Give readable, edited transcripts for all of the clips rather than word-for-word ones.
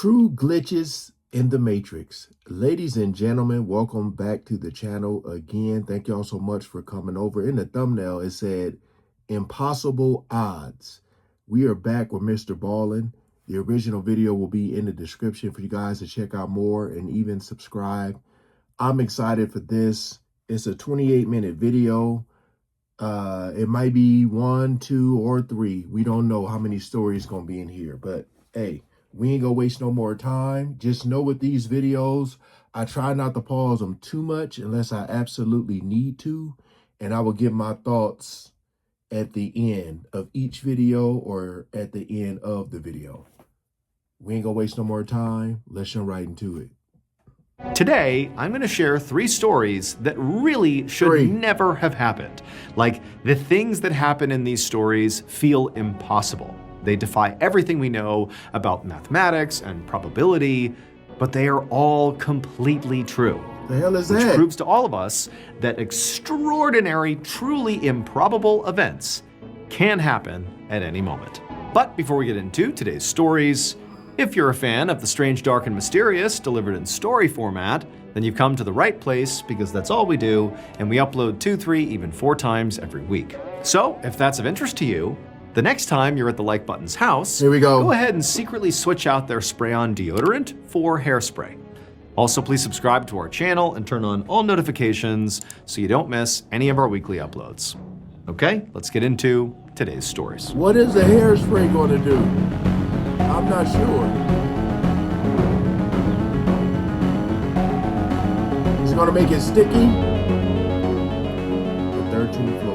True glitches in the Matrix. Ladies and gentlemen, welcome back to the channel again. Thank y'all so much for coming over. In the thumbnail, it said, Impossible Odds. We are back with Mr. Ballin. The original video will be in the description for you guys to check out more and even subscribe. I'm excited for this. It's a 28-minute video. It might be 1, 2, or 3. We don't know how many stories going to be in here, but hey, we ain't gonna waste no more time. Just know with these videos, I try not to pause them too much unless I absolutely need to. And I will give my thoughts at the end of each video or at the end of the video. We ain't gonna waste no more time. Let's jump right into it. Today, I'm going to share 3 stories that really should never have happened. Like, the things that happen in these stories feel impossible. They defy everything we know about mathematics and probability, but they are all completely true. The hell is which that? Proves to all of us that extraordinary, truly improbable events can happen at any moment. But before we get into today's stories, if you're a fan of the strange, dark, and mysterious delivered in story format, then you've come to the right place because that's all we do, and we upload 2, 3, even 4 times every week. So if that's of interest to you, the next time you're at the Like Button's house, here we go ahead and secretly switch out their spray-on deodorant for hairspray. Also, please subscribe to our channel and turn on all notifications so you don't miss any of our weekly uploads. Okay, let's get into today's stories. What is the hairspray going to do? I'm not sure. Is it going to make it sticky? The 13th floor.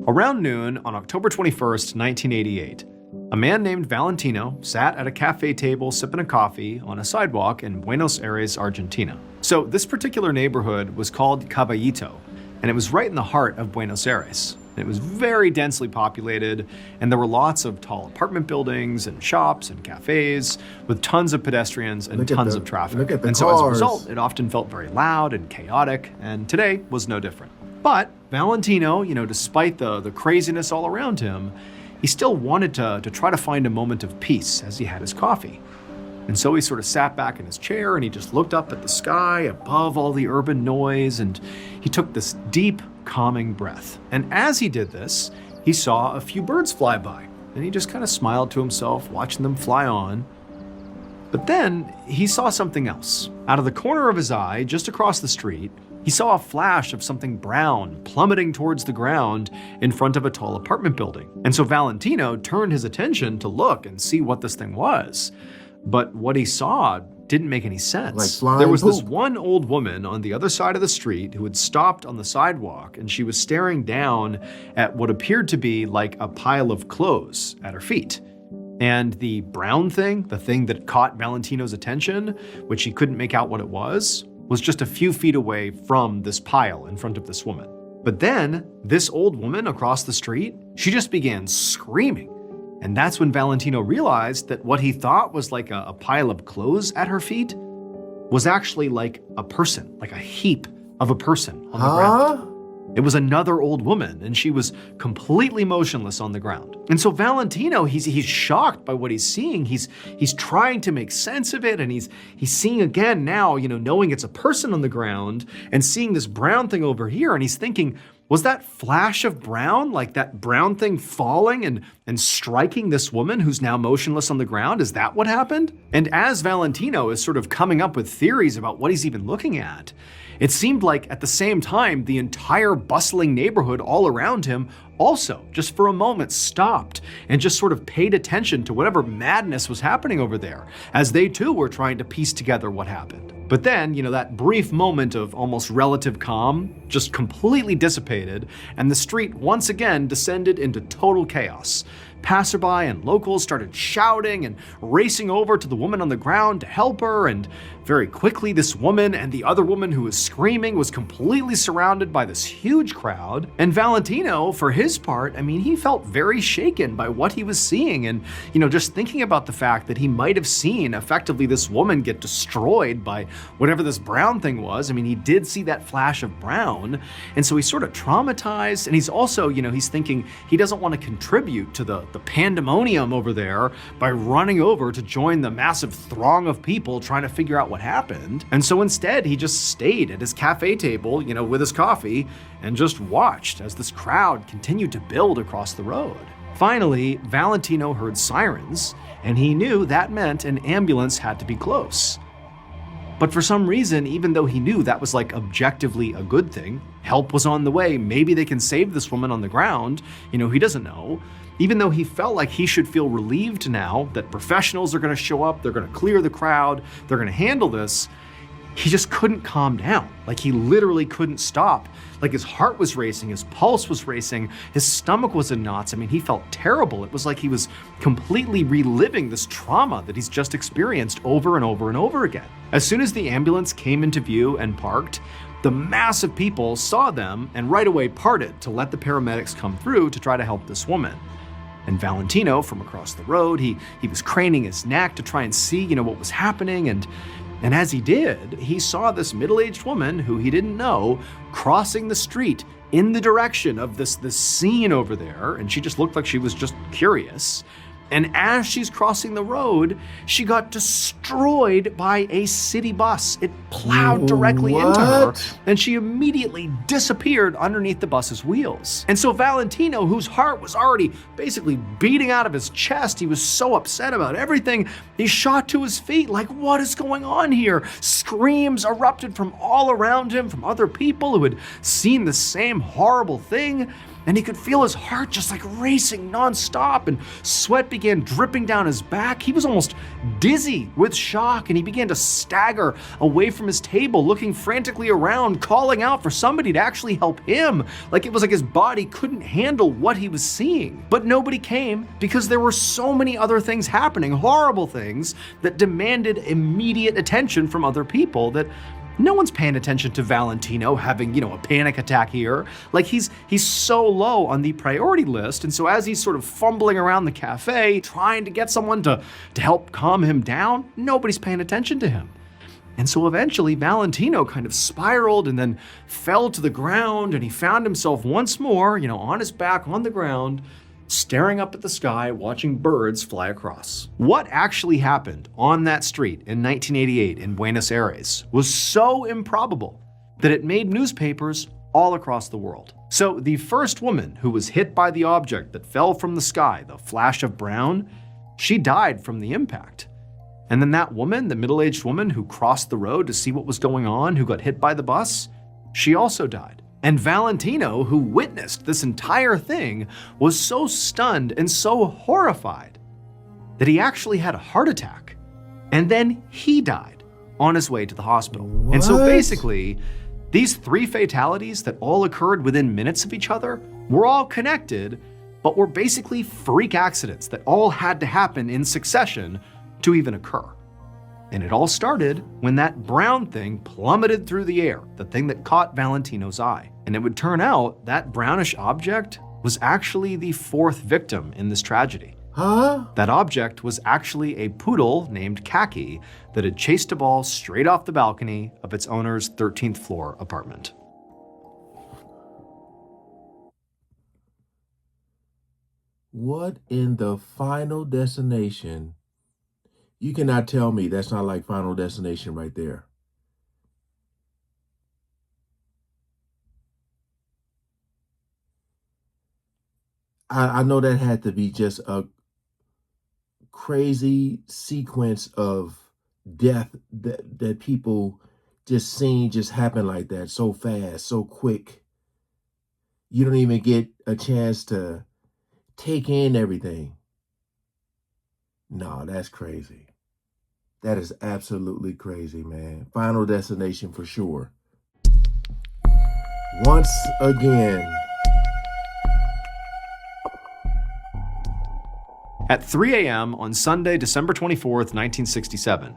Around noon on October 21st, 1988, a man named Valentino sat at a cafe table sipping a coffee on a sidewalk in Buenos Aires, Argentina. So this particular neighborhood was called Caballito, and it was right in the heart of Buenos Aires. It was very densely populated, and there were lots of tall apartment buildings and shops and cafes with tons of pedestrians and tons of traffic. And so as a result, it often felt very loud and chaotic, and today was no different. But Valentino, despite the craziness all around him, he still wanted to try to find a moment of peace as he had his coffee. And so he sort of sat back in his chair and he just looked up at the sky above all the urban noise, and he took this deep, calming breath. And as he did this, he saw a few birds fly by, and he just kind of smiled to himself, watching them fly on. But then he saw something else. Out of the corner of his eye, just across the street, he saw a flash of something brown plummeting towards the ground in front of a tall apartment building. And so Valentino turned his attention to look and see what this thing was. But what he saw didn't make any sense. Like there was poop. This one old woman on the other side of the street who had stopped on the sidewalk, and she was staring down at what appeared to be like a pile of clothes at her feet. And the brown thing, the thing that caught Valentino's attention, which he couldn't make out what it was just a few feet away from this pile in front of this woman. But then this old woman across the street, she just began screaming. And that's when Valentino realized that what he thought was like a pile of clothes at her feet was actually like a person, like a heap of a person on the ground. It was another old woman, and she was completely motionless on the ground. And so Valentino, he's shocked by what he's seeing. He's trying to make sense of it, and he's seeing again now, knowing it's a person on the ground and seeing this brown thing over here, and he's thinking, was that flash of brown, like that brown thing falling and striking this woman who's now motionless on the ground? Is that what happened? And as Valentino is sort of coming up with theories about what he's even looking at, it seemed like at the same time, the entire bustling neighborhood all around him also, just for a moment, stopped and just sort of paid attention to whatever madness was happening over there, as they too were trying to piece together what happened. But then, that brief moment of almost relative calm just completely dissipated, and the street once again descended into total chaos. Passerby and locals started shouting and racing over to the woman on the ground to help her, and very quickly this woman and the other woman who was screaming was completely surrounded by this huge crowd. And Valentino, for his part, he felt very shaken by what he was seeing, and just thinking about the fact that he might have seen effectively this woman get destroyed by whatever this brown thing was. I mean, he did see that flash of brown, and so he's sort of traumatized, and he's also, he's thinking he doesn't want to contribute to the pandemonium over there by running over to join the massive throng of people trying to figure out what happened. And so instead, he just stayed at his cafe table, with his coffee, and just watched as this crowd continued to build across the road. Finally, Valentino heard sirens, and he knew that meant an ambulance had to be close. But for some reason, even though he knew that was like objectively a good thing, help was on the way, maybe they can save this woman on the ground, he doesn't know. Even though he felt like he should feel relieved now that professionals are going to show up, they're going to clear the crowd, they're going to handle this, he just couldn't calm down. Like, he literally couldn't stop. Like, his heart was racing, his pulse was racing, his stomach was in knots. I mean, he felt terrible. It was like he was completely reliving this trauma that he's just experienced over and over and over again. As soon as the ambulance came into view and parked, the mass of people saw them and right away parted to let the paramedics come through to try to help this woman. And Valentino, from across the road, he was craning his neck to try and see, what was happening. And as he did, he saw this middle-aged woman who he didn't know crossing the street in the direction of this scene over there, and she just looked like she was just curious. And as she's crossing the road, she got destroyed by a city bus. It plowed directly into her, and she immediately disappeared underneath the bus's wheels. And so Valentino, whose heart was already basically beating out of his chest, he was so upset about everything, he shot to his feet like, what is going on here? Screams erupted from all around him, from other people who had seen the same horrible thing. And he could feel his heart just like racing nonstop, and sweat began dripping down his back. He was almost dizzy with shock, and he began to stagger away from his table, looking frantically around, calling out for somebody to actually help him. Like, it was like his body couldn't handle what he was seeing. But nobody came because there were so many other things happening, horrible things that demanded immediate attention from other people that no one's paying attention to Valentino having, a panic attack here. Like, he's so low on the priority list. And so as he's sort of fumbling around the cafe, trying to get someone to help calm him down, nobody's paying attention to him. And so eventually Valentino kind of spiraled and then fell to the ground, and he found himself once more, on his back on the ground, staring up at the sky, watching birds fly across. What actually happened on that street in 1988 in Buenos Aires was so improbable that it made newspapers all across the world. So the first woman who was hit by the object that fell from the sky, the flash of brown, she died from the impact. And then that woman, the middle-aged woman who crossed the road to see what was going on, who got hit by the bus, she also died. And Valentino, who witnessed this entire thing, was so stunned and so horrified that he actually had a heart attack. And then he died on his way to the hospital. What? And so basically, these three fatalities that all occurred within minutes of each other were all connected, but were basically freak accidents that all had to happen in succession to even occur. And it all started when that brown thing plummeted through the air, the thing that caught Valentino's eye. And it would turn out that brownish object was actually the fourth victim in this tragedy. Huh? That object was actually a poodle named Khaki that had chased a ball straight off the balcony of its owner's 13th floor apartment. What in the Final Destination? You cannot tell me that's not like Final Destination right there. I know that had to be just a crazy sequence of death that people just seen just happen like that, so fast, so quick. You don't even get a chance to take in everything. No, that's crazy. That is absolutely crazy, man. Final Destination for sure. Once again. At 3 a.m. on Sunday, December 24th, 1967,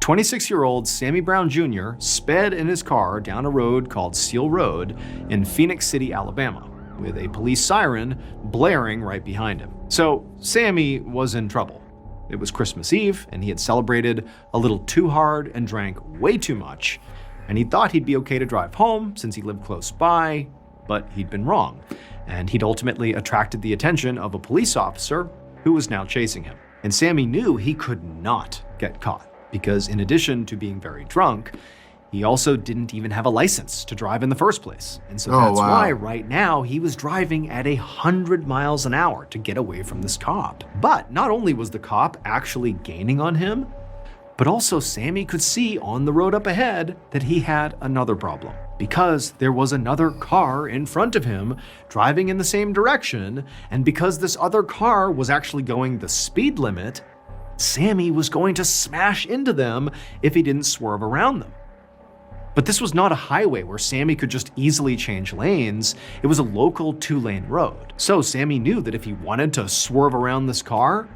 26-year-old Sammy Brown Jr. sped in his car down a road called Seal Road in Phoenix City, Alabama, with a police siren blaring right behind him. So Sammy was in trouble. It was Christmas Eve, and he had celebrated a little too hard and drank way too much, and he thought he'd be okay to drive home since he lived close by, but he'd been wrong, and he'd ultimately attracted the attention of a police officer who was now chasing him. And Sammy knew he could not get caught, because in addition to being very drunk, he also didn't even have a license to drive in the first place. And so that's why right now he was driving at 100 miles an hour to get away from this cop. But not only was the cop actually gaining on him, but also Sammy could see on the road up ahead that he had another problem, because there was another car in front of him driving in the same direction, and because this other car was actually going the speed limit, Sammy was going to smash into them if he didn't swerve around them. But this was not a highway where Sammy could just easily change lanes. It was a local 2-lane road. So Sammy knew that if he wanted to swerve around this car,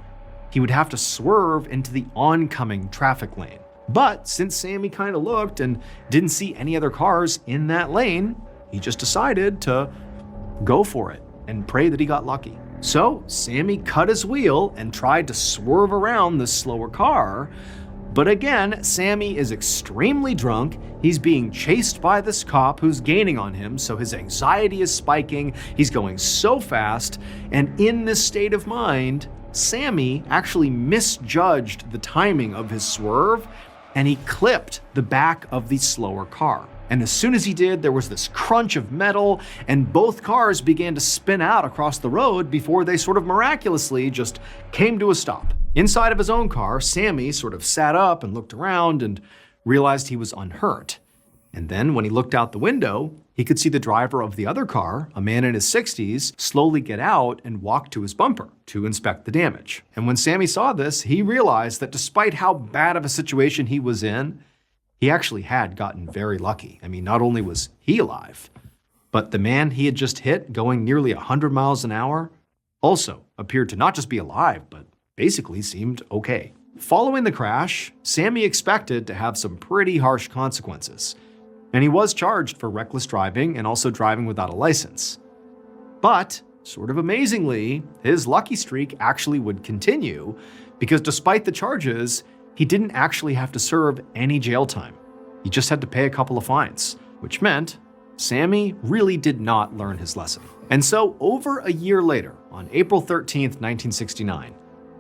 he would have to swerve into the oncoming traffic lane. But since Sammy kind of looked and didn't see any other cars in that lane, he just decided to go for it and pray that he got lucky. So Sammy cut his wheel and tried to swerve around this slower car. But again, Sammy is extremely drunk. He's being chased by this cop who's gaining on him, so his anxiety is spiking. He's going so fast, and in this state of mind, Sammy actually misjudged the timing of his swerve, and he clipped the back of the slower car. And as soon as he did, there was this crunch of metal, and both cars began to spin out across the road before they sort of miraculously just came to a stop. Inside of his own car, Sammy sort of sat up and looked around and realized he was unhurt. And then when he looked out the window, he could see the driver of the other car, a man in his 60s, slowly get out and walk to his bumper to inspect the damage. And when Sammy saw this, he realized that despite how bad of a situation he was in, he actually had gotten very lucky. I mean, not only was he alive, but the man he had just hit going nearly 100 miles an hour also appeared to not just be alive, but basically seemed okay. Following the crash, Sammy expected to have some pretty harsh consequences, and he was charged for reckless driving and also driving without a license. But, sort of amazingly, his lucky streak actually would continue, because despite the charges, he didn't actually have to serve any jail time. He just had to pay a couple of fines, which meant Sammy really did not learn his lesson. And so, over a year later, on April 13th, 1969,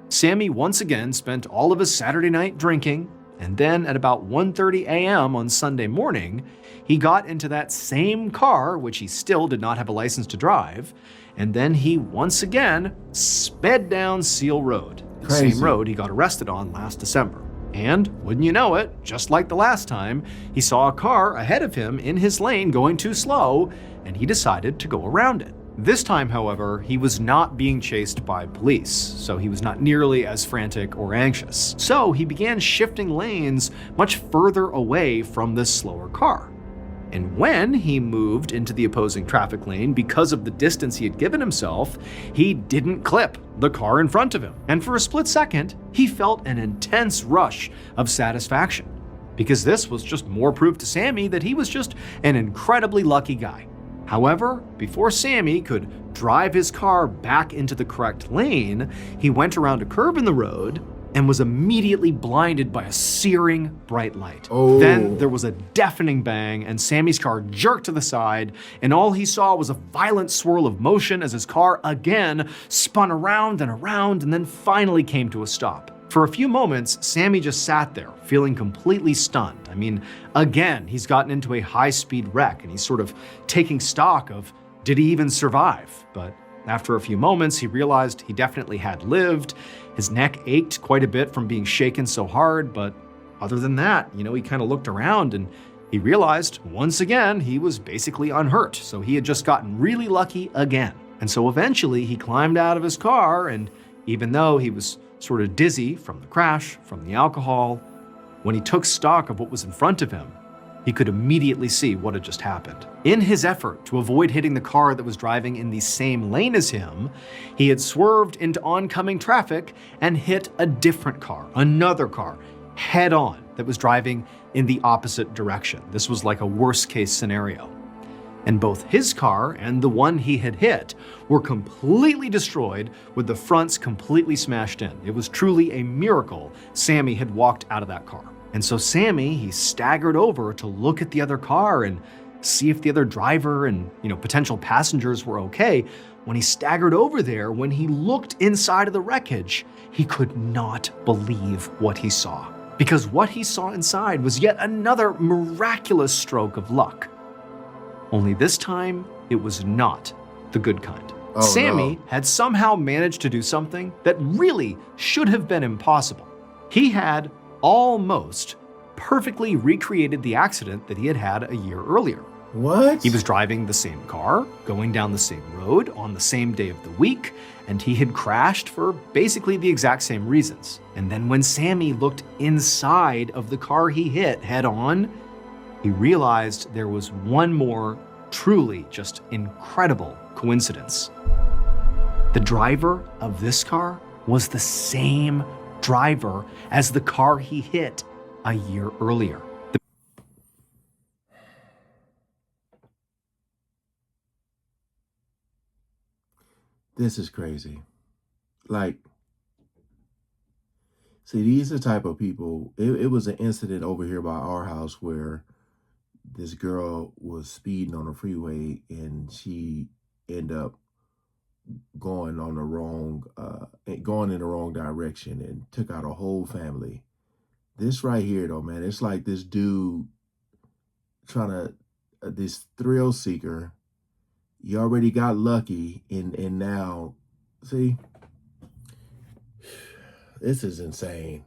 Sammy once again spent all of his Saturday night drinking, and then at about 1:30 a.m. on Sunday morning, he got into that same car, which he still did not have a license to drive, and then he once again sped down Seal Road, the same road he got arrested on last December. And, wouldn't you know it, just like the last time, he saw a car ahead of him in his lane going too slow, and he decided to go around it. This time, however, he was not being chased by police, so he was not nearly as frantic or anxious. So he began shifting lanes much further away from this slower car. And when he moved into the opposing traffic lane, because of the distance he had given himself, he didn't clip the car in front of him. And for a split second, he felt an intense rush of satisfaction, because this was just more proof to Sammy that he was just an incredibly lucky guy. However, before Sammy could drive his car back into the correct lane, he went around a curve in the road and was immediately blinded by a searing bright light. Then there was a deafening bang, and Sammy's car jerked to the side, and all he saw was a violent swirl of motion as his car again spun around and then finally came to a stop. For a few moments, Sammy just sat there, feeling completely stunned. I mean, again, he's gotten into a high-speed wreck, and he's sort of taking stock of, did he even survive? But after a few moments, he realized he definitely had lived. His neck ached quite a bit from being shaken so hard, but other than that, he kind of looked around and he realized, once again, he was basically unhurt, so he had just gotten really lucky again. And so eventually, he climbed out of his car, and even though he was sort of dizzy from the crash, from the alcohol, when he took stock of what was in front of him, he could immediately see what had just happened. In his effort to avoid hitting the car that was driving in the same lane as him, he had swerved into oncoming traffic and hit a different car, another car, head on, that was driving in the opposite direction. This was like a worst case scenario. And both his car and the one he had hit were completely destroyed, with the fronts completely smashed in. It was truly a miracle Sammy had walked out of that car. And so Sammy, he staggered over to look at the other car and see if the other driver and, potential passengers were okay. When he staggered over there, when he looked inside of the wreckage, he could not believe what he saw. Because what he saw inside was yet another miraculous stroke of luck. Only this time, it was not the good kind. Oh, Sammy no. had somehow managed to do something that really should have been impossible. He had almost perfectly recreated the accident that he had had a year earlier. What? He was driving the same car, going down the same road on the same day of the week, and he had crashed for basically the exact same reasons. And then when Sammy looked inside of the car he hit head on, he realized there was one more truly just incredible coincidence. The driver of this car was the same driver as the car he hit a year earlier. This is crazy. Like, see, these are the type of people. It was an incident over here by our house where this girl was speeding on the freeway and she ended up going in the wrong direction and took out a whole family. This right here, though, man, it's like this dude trying to, this thrill seeker. You already got lucky, and now, see, this is insane.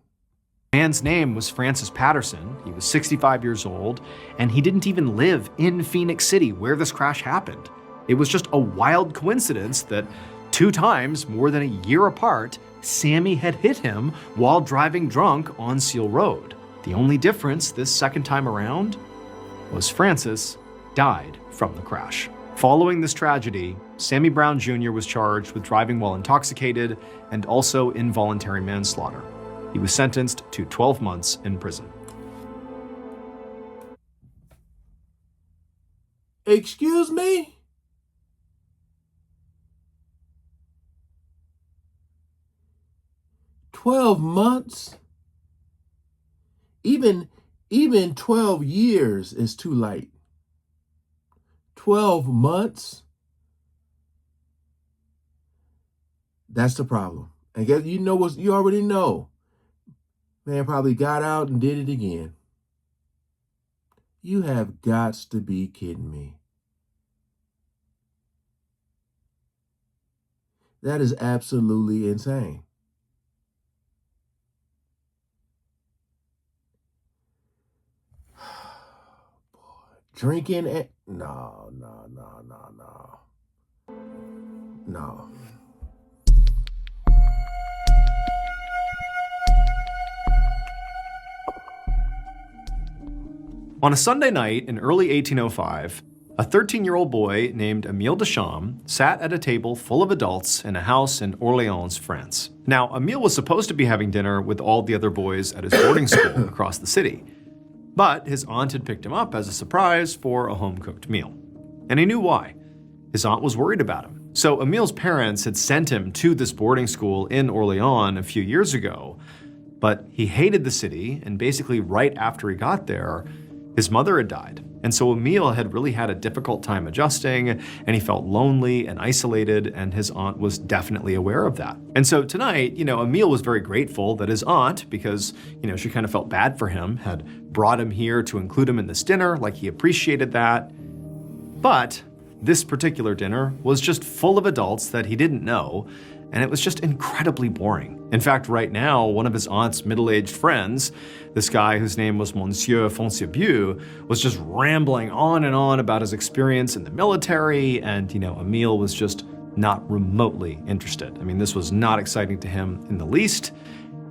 The man's name was Francis Patterson. He was 65 years old, and he didn't even live in Phoenix City where this crash happened. It was just a wild coincidence that 2 times, more than a year apart, Sammy had hit him while driving drunk on Seal Road. The only difference this second time around was Francis died from the crash. Following this tragedy, Sammy Brown Jr. was charged with driving while intoxicated and also involuntary manslaughter. He was sentenced to 12 months in prison. Excuse me? $12 months? Even 12 years is too late. 12 months? That's the problem. And guess you know what you already know. Man probably got out and did it again. You have got to be kidding me. That is absolutely insane. Drinking and no. On a Sunday night in early 1805, a 13-year-old boy named Emile Deschamps sat at a table full of adults in a house in Orléans, France. Now, Emile was supposed to be having dinner with all the other boys at his boarding school across the city, but his aunt had picked him up as a surprise for a home-cooked meal. And he knew why. His aunt was worried about him. So Emile's parents had sent him to this boarding school in Orléans a few years ago, but he hated the city, and basically right after he got there, his mother had died. And so Emile had really had a difficult time adjusting, and he felt lonely and isolated, and his aunt was definitely aware of that. And so tonight, Emile was very grateful that his aunt, because, she kind of felt bad for him, had brought him here to include him in this dinner, like he appreciated that. But this particular dinner was just full of adults that he didn't know, and it was just incredibly boring. In fact, right now, one of his aunt's middle-aged friends, this guy whose name was Monsieur Foncierbieu, was just rambling on and on about his experience in the military, and, Emile was just not remotely interested. I mean, this was not exciting to him in the least,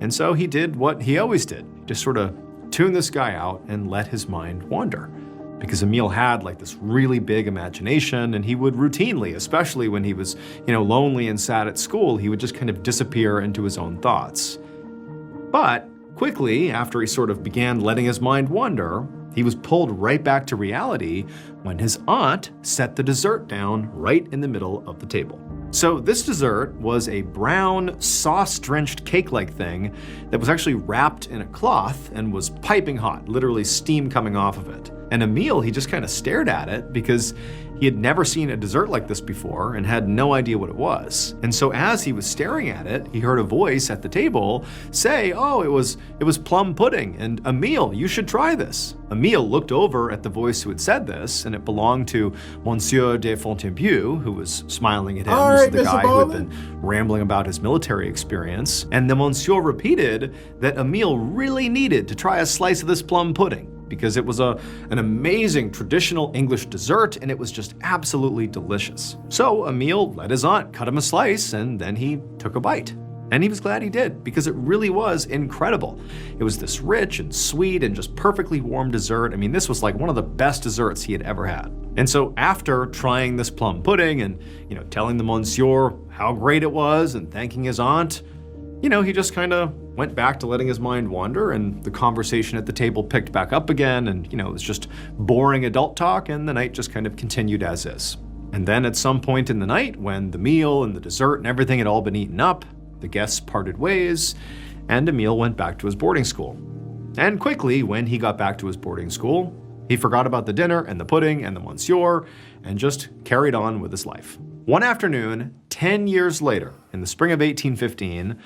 and so he did what he always did. Just sort of tuned this guy out and let his mind wander. Because Emile had like this really big imagination, and he would routinely, especially when he was, lonely and sad at school, he would just kind of disappear into his own thoughts. But quickly, after he sort of began letting his mind wander, He was pulled right back to reality when his aunt set the dessert down right in the middle of the table. So this dessert was a brown, sauce-drenched cake-like thing that was actually wrapped in a cloth and was piping hot, literally steam coming off of it. And Emile, he just kind of stared at it because he had never seen a dessert like this before and had no idea what it was. And so as he was staring at it, he heard a voice at the table say, "Oh, it was plum pudding, and Emile, you should try this." Emile looked over at the voice who had said this, and it belonged to Monsieur de Fontainebleau, who was smiling at him. All This right, is the Mr. guy who had Bowman. been rambling about his military experience. And the Monsieur repeated that Emile really needed to try a slice of this plum pudding, because it was an amazing traditional English dessert and it was just absolutely delicious. So Emile let his aunt cut him a slice and then he took a bite. And he was glad he did, because it really was incredible. It was this rich and sweet and just perfectly warm dessert. I mean, this was like one of the best desserts he had ever had. And so after trying this plum pudding and, telling the monsieur how great it was and thanking his aunt, he just kind of went back to letting his mind wander, and the conversation at the table picked back up again, and it was just boring adult talk, and the night just kind of continued as is. And then at some point in the night, when the meal and the dessert and everything had all been eaten up, the guests parted ways, and Emile went back to his boarding school. And quickly, when he got back to his boarding school, he forgot about the dinner and the pudding and the monsieur, and just carried on with his life. One afternoon, 10 years later, in the spring of 1815,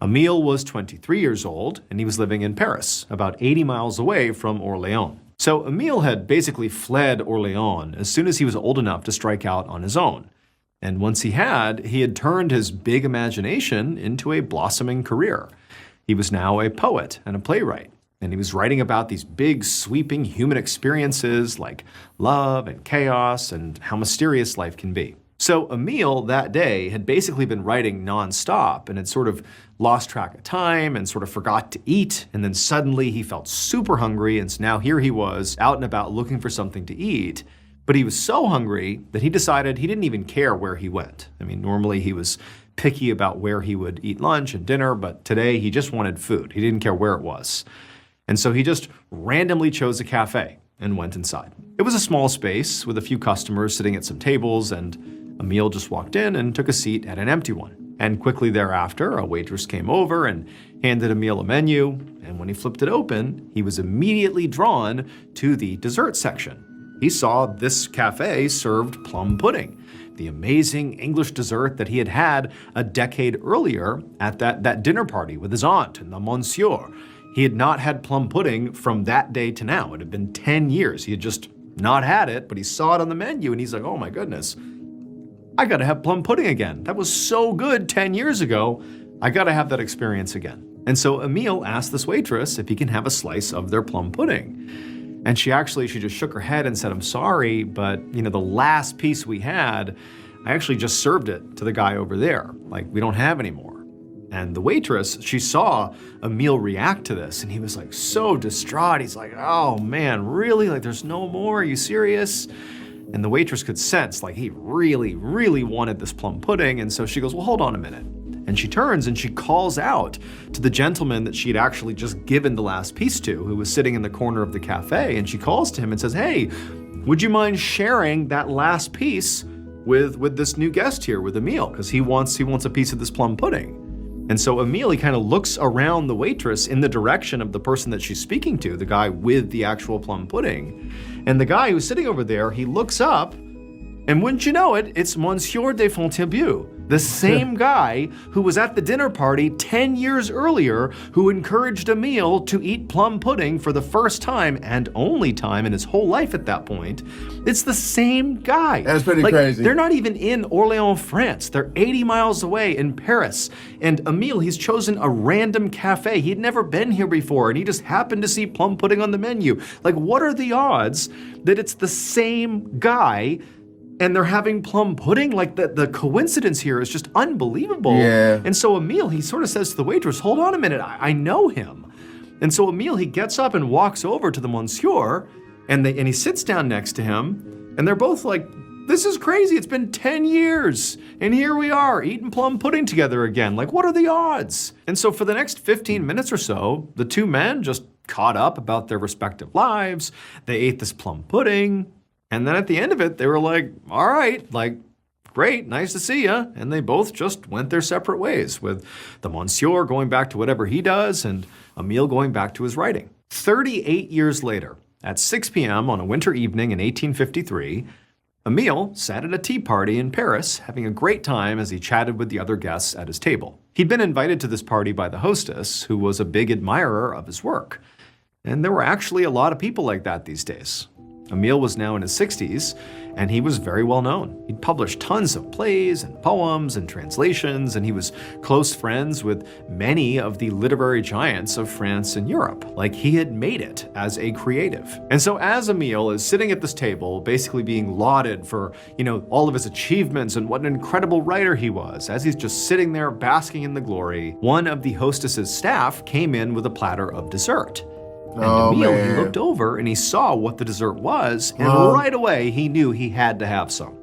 Emile was 23 years old, and he was living in Paris, about 80 miles away from Orléans. So Emile had basically fled Orléans as soon as he was old enough to strike out on his own. And once he had turned his big imagination into a blossoming career. He was now a poet and a playwright, and he was writing about these big, sweeping human experiences like love and chaos and how mysterious life can be. So Emile that day had basically been writing nonstop and had sort of lost track of time and sort of forgot to eat. And then suddenly he felt super hungry. And so now here he was out and about looking for something to eat. But he was so hungry that he decided he didn't even care where he went. I mean, normally he was picky about where he would eat lunch and dinner, but today he just wanted food. He didn't care where it was. And so he just randomly chose a cafe and went inside. It was a small space with a few customers sitting at some tables, and Emile just walked in and took a seat at an empty one. And quickly thereafter, a waitress came over and handed Emile a menu, and when he flipped it open, he was immediately drawn to the dessert section. He saw this cafe served plum pudding, the amazing English dessert that he had had a decade earlier at that dinner party with his aunt and the monsieur. He had not had plum pudding from that day to now. It had been 10 years. He had just not had it, but he saw it on the menu and he's like, "Oh my goodness, I gotta have plum pudding again. That was so good 10 years ago. I gotta have that experience again." And so Emile asked this waitress if he can have a slice of their plum pudding. And she just shook her head and said, "I'm sorry, but the last piece we had, I actually just served it to the guy over there. Like, we don't have any more." And the waitress, she saw Emile react to this, and he was like so distraught. He's like, "Oh man, really? Like, there's no more? Are you serious?" And the waitress could sense like he really, really wanted this plum pudding. And so she goes, "Well, hold on a minute." And she turns and she calls out to the gentleman that she had actually just given the last piece to, who was sitting in the corner of the cafe. And she calls to him and says, "Hey, would you mind sharing that last piece with this new guest here, with Emile? Because he wants a piece of this plum pudding." And so Emile, he kind of looks around the waitress in the direction of the person that she's speaking to, the guy with the actual plum pudding. And the guy who's sitting over there, he looks up, and wouldn't you know it, it's Monsieur de Fontainebleau, the same guy who was at the dinner party 10 years earlier, who encouraged Emile to eat plum pudding for the first time and only time in his whole life at that point. It's the same guy. That's pretty crazy. They're not even in Orléans, France. They're 80 miles away in Paris. And Emile, he's chosen a random cafe. He'd never been here before, and he just happened to see plum pudding on the menu. Like, what are the odds that it's the same guy and they're having plum pudding? Like, the coincidence here is just unbelievable. Yeah. And so Emile, he sort of says to the waitress, "Hold on a minute, I know him." And so Emile, he gets up and walks over to the monsieur, and he sits down next to him, and they're both like, "This is crazy. It's been 10 years, and here we are eating plum pudding together again. Like, what are the odds?" And so for the next 15 minutes or so, the two men just caught up about their respective lives. They ate this plum pudding. And then at the end of it, they were like, all right, like, great, nice to see ya. And they both just went their separate ways, with the Monsieur going back to whatever he does and Emile going back to his writing. 38 years later, at 6 p.m. on a winter evening in 1853, Emile sat at a tea party in Paris, having a great time as he chatted with the other guests at his table. He'd been invited to this party by the hostess, who was a big admirer of his work. And there were actually a lot of people like that these days. Emile was now in his 60s, and he was very well known. He'd published tons of plays and poems and translations, and he was close friends with many of the literary giants of France and Europe. Like, he had made it as a creative. And so as Emile is sitting at this table, basically being lauded for, all of his achievements and what an incredible writer he was, as he's just sitting there basking in the glory, one of the hostess's staff came in with a platter of dessert. And Emile, he looked over and he saw what the dessert was, and right away he knew he had to have some.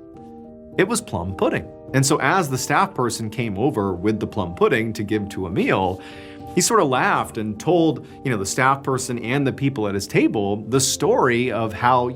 It was plum pudding. And so as the staff person came over with the plum pudding to give to Emile, he sort of laughed and told, the staff person and the people at his table the story of how,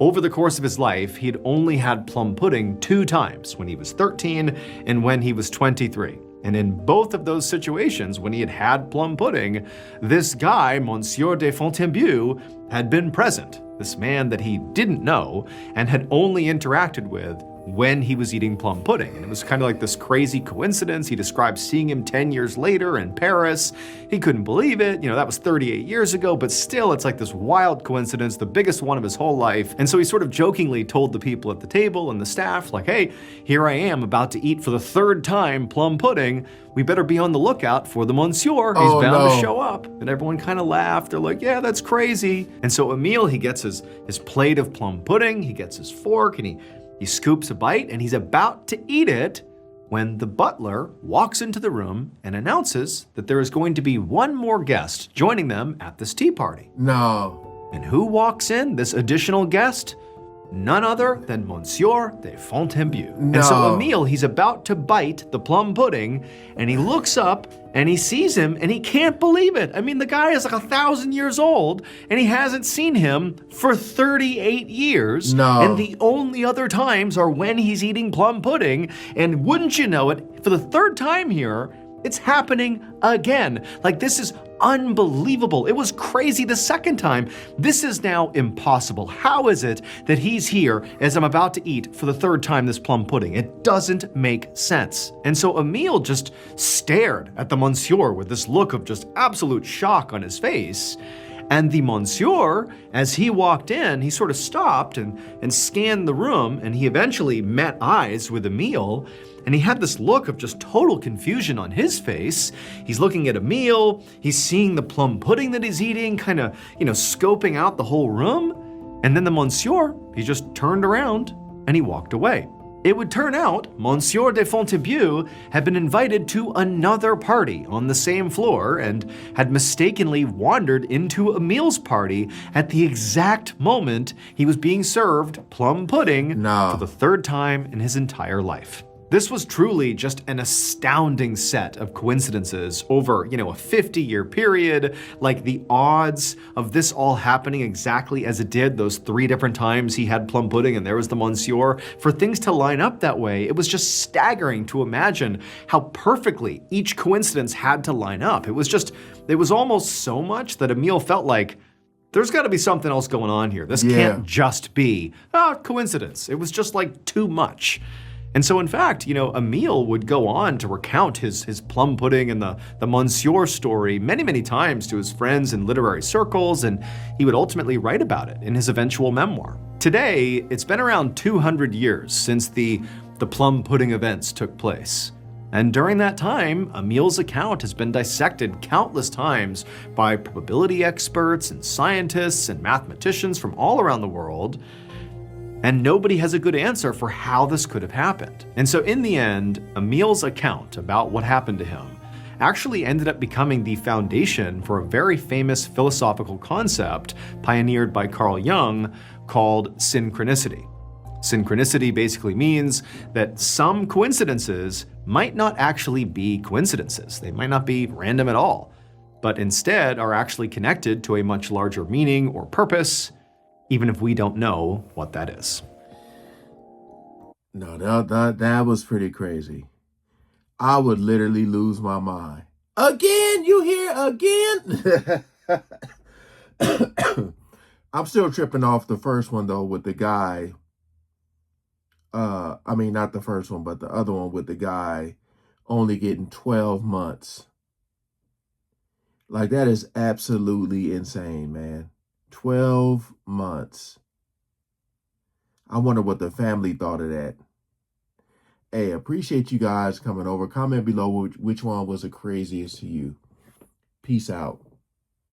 over the course of his life, he'd only had plum pudding 2 times, when he was 13 and when he was 23. And in both of those situations, when he had had plum pudding, this guy, Monsieur de Fontainebleau, had been present. This man that he didn't know and had only interacted with when he was eating plum pudding. And it was kind of like this crazy coincidence. He described seeing him 10 years later in Paris. He couldn't believe it. That was 38 years ago, but still it's like this wild coincidence, the biggest one of his whole life. And so he sort of jokingly told the people at the table and the staff, like, hey, here I am about to eat for the 3rd time plum pudding. We better be on the lookout for the Monsieur. He's bound to show up. And everyone kind of laughed. They're like, yeah, that's crazy. And so Emile, he gets his plate of plum pudding, he gets his fork, and he scoops a bite, and he's about to eat it when the butler walks into the room and announces that there is going to be one more guest joining them at this tea party. No. And who walks in, this additional guest? None other than Monsieur de Fontainebleau. No. And so Emile, he's about to bite the plum pudding, and he looks up and he sees him and he can't believe it. I mean, the guy is like 1,000 years old and he hasn't seen him for 38 years. No. And the only other times are when he's eating plum pudding. And wouldn't you know it, for the 3rd time here, it's happening again. Like, this is unbelievable. It was crazy the 2nd time. This is now impossible. How is it that he's here as I'm about to eat for the 3rd time this plum pudding? It doesn't make sense. And so Emile just stared at the Monsieur with this look of just absolute shock on his face. And the Monsieur, as he walked in, he sort of stopped and scanned the room, and he eventually met eyes with Emile. And he had this look of just total confusion on his face. He's looking at Emile, he's seeing the plum pudding that he's eating, kind of, scoping out the whole room. And then the Monsieur, he just turned around and he walked away. It would turn out Monsieur de Fontainebleau had been invited to another party on the same floor and had mistakenly wandered into Emile's party at the exact moment he was being served plum pudding for the 3rd time in his entire life. This was truly just an astounding set of coincidences over, a 50-year period. Like, the odds of this all happening exactly as it did those 3 different times he had plum pudding and there was the Monsieur, for things to line up that way, it was just staggering to imagine how perfectly each coincidence had to line up. It was almost so much that Emile felt like, there's got to be something else going on here. This can't just be coincidence. It was just like too much. And so, in fact, Emile would go on to recount his plum pudding and the Monsieur story many, many times to his friends in literary circles, and he would ultimately write about it in his eventual memoir. Today, it's been around 200 years since the plum pudding events took place. And during that time, Emile's account has been dissected countless times by probability experts and scientists and mathematicians from all around the world. And nobody has a good answer for how this could have happened. And so in the end, Emile's account about what happened to him actually ended up becoming the foundation for a very famous philosophical concept pioneered by Carl Jung called synchronicity. Synchronicity basically means that some coincidences might not actually be coincidences. They might not be random at all. but instead are actually connected to a much larger meaning or purpose, even if we don't know what that is. No, that was pretty crazy. I would literally lose my mind. Again, you here again? I'm still tripping off the first one though with the guy. I mean, not the first one, but the other one with the guy only getting 12 months. Like, that is absolutely insane, man. 12 months. I wonder what the family thought of that. Hey, appreciate you guys coming over. Comment below which one was the craziest to you. Peace out.